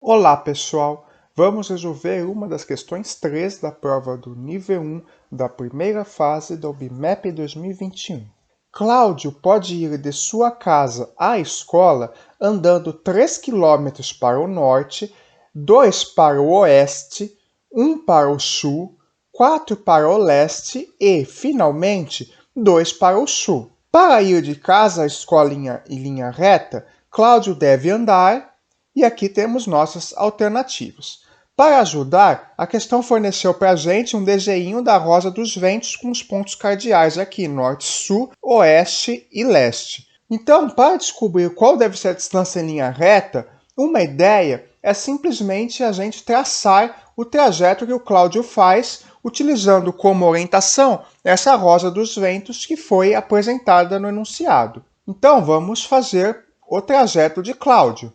Olá, pessoal! Vamos resolver uma das questões 3 da prova do nível 1 da primeira fase do BIMAP 2021. Cláudio pode ir de sua casa à escola andando 3 km para o norte, 2 para o oeste, 1 para o sul, 4 para o leste e, finalmente, 2 para o sul. Para ir de casa à escola em linha reta, Cláudio deve andar. E aqui temos nossas alternativas. Para ajudar, a questão forneceu para a gente um desenho da Rosa dos Ventos com os pontos cardeais aqui, norte, sul, oeste e leste. Então, para descobrir qual deve ser a distância em linha reta, uma ideia é simplesmente a gente traçar o trajeto que o Cláudio faz, utilizando como orientação essa Rosa dos Ventos que foi apresentada no enunciado. Então, vamos fazer o trajeto de Cláudio.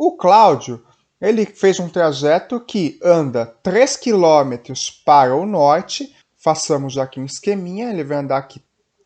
O Cláudio, ele fez um trajeto que anda 3 km para o norte. Façamos aqui um esqueminha, ele vai andar aqui,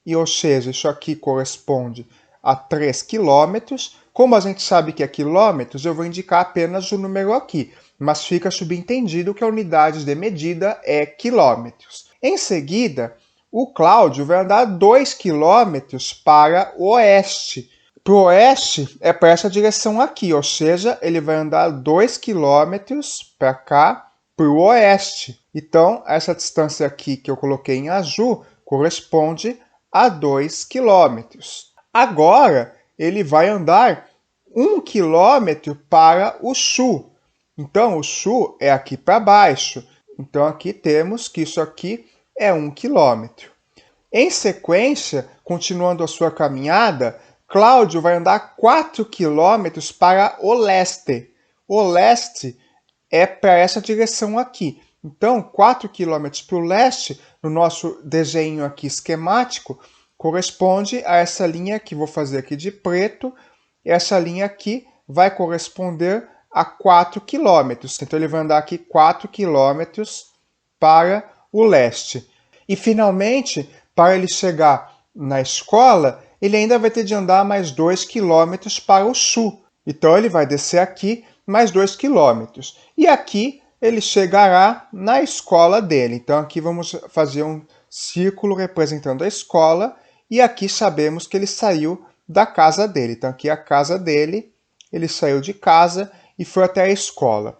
ou seja, isso aqui corresponde a 3 km. Como a gente sabe que é quilômetros, eu vou indicar apenas o número aqui, mas fica subentendido que a unidade de medida é quilômetros. Em seguida, o Cláudio vai andar 2 km para o oeste. Para o oeste é para essa direção aqui, ou seja, ele vai andar 2 km para cá, para o oeste. Então, essa distância aqui que eu coloquei em azul corresponde a 2 km. Agora, ele vai andar 1 km para o sul. Então, o sul é aqui para baixo. Então, aqui temos que isso aqui é 1 km. Em sequência, continuando a sua caminhada, Cláudio vai andar 4 km para o leste. O leste é para essa direção aqui. Então, 4 km para o leste, no nosso desenho aqui esquemático, corresponde a essa linha que vou fazer aqui de preto. Essa linha aqui vai corresponder a 4 km. Então, ele vai andar aqui 4 km para o leste. E, finalmente, para ele chegar na escola, ele ainda vai ter de andar mais 2 km para o sul. Então, ele vai descer aqui mais 2 km. E aqui ele chegará na escola dele. Então, aqui vamos fazer um círculo representando a escola. E aqui sabemos que ele saiu da casa dele. Então, aqui é a casa dele. Ele saiu de casa e foi até a escola.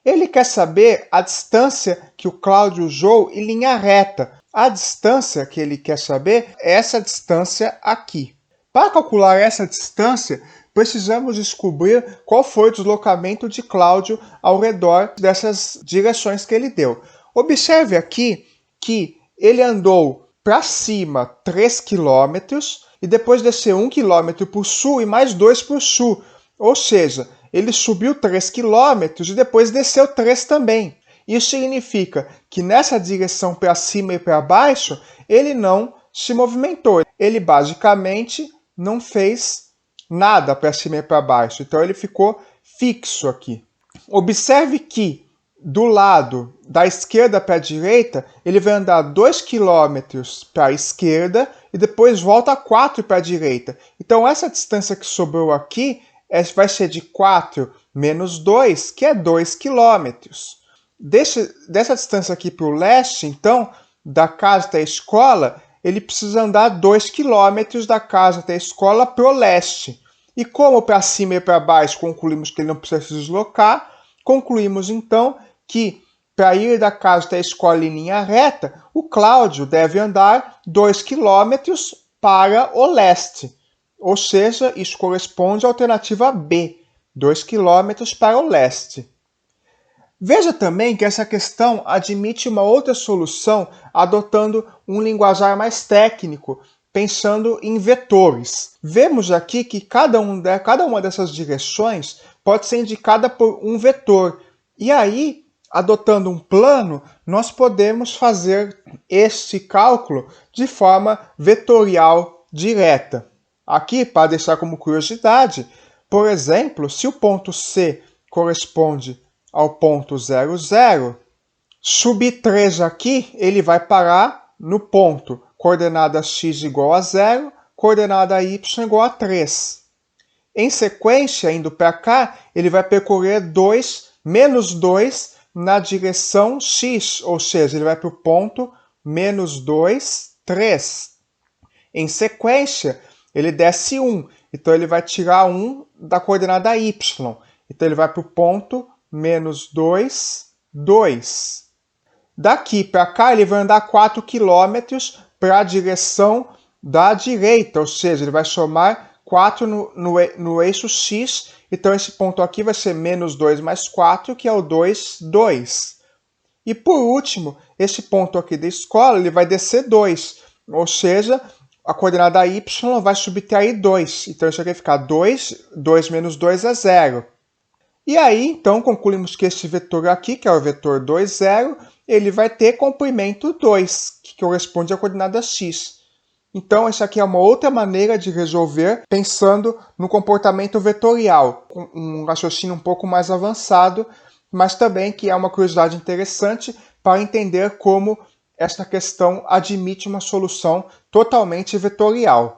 Ele quer saber a distância que o Cláudio usou em linha reta. A distância que ele quer saber é essa distância aqui. Para calcular essa distância, precisamos descobrir qual foi o deslocamento de Cláudio ao redor dessas direções que ele deu. Observe aqui que ele andou para cima 3 km e depois desceu 1 km para o sul e mais 2 para o sul. Ou seja, ele subiu 3 km e depois desceu 3 também. Isso significa que nessa direção para cima e para baixo, ele não se movimentou. Ele basicamente não fez nada para cima e para baixo. Então ele ficou fixo aqui. Observe que do lado da esquerda para a direita, ele vai andar 2 km para a esquerda e depois volta 4 para a direita. Então essa distância que sobrou aqui vai ser de 4 menos 2, que é 2 km. Dessa distância aqui para o leste, então, da casa até a escola, ele precisa andar 2 km da casa até a escola para o leste. E como para cima e para baixo concluímos que ele não precisa se deslocar, concluímos então que para ir da casa até a escola em linha reta, o Cláudio deve andar 2 km para o leste. Ou seja, isso corresponde à alternativa B, 2 km para o leste. Veja também que essa questão admite uma outra solução adotando um linguajar mais técnico, pensando em vetores. Vemos aqui que cada uma dessas direções pode ser indicada por um vetor. E aí, adotando um plano, nós podemos fazer este cálculo de forma vetorial direta. Aqui, para deixar como curiosidade, por exemplo, se o ponto C corresponde ao ponto 0, 0, subir 3 aqui, ele vai parar no ponto coordenada x igual a 0, coordenada y igual a 3. Em sequência, indo para cá, ele vai percorrer 2 menos 2 na direção x, ou seja, ele vai para o ponto menos 2, 3. Em sequência, ele desce 1, então ele vai tirar 1 da coordenada y. Então ele vai para o ponto menos 2, 2. Daqui para cá ele vai andar 4 km para a direção da direita, ou seja, ele vai somar 4 no eixo x, então esse ponto aqui vai ser menos 2 mais 4, que é o 2, 2. E por último, esse ponto aqui da escola ele vai descer 2, ou seja, a coordenada y vai subtrair 2. Então isso aqui vai ficar 2, 2 menos 2 é 0. E aí, então, concluímos que esse vetor aqui, que é o vetor 2, 0, ele vai ter comprimento 2, que corresponde à coordenada x. Então, essa aqui é uma outra maneira de resolver pensando no comportamento vetorial, um raciocínio um pouco mais avançado, mas também que é uma curiosidade interessante para entender como esta questão admite uma solução totalmente vetorial.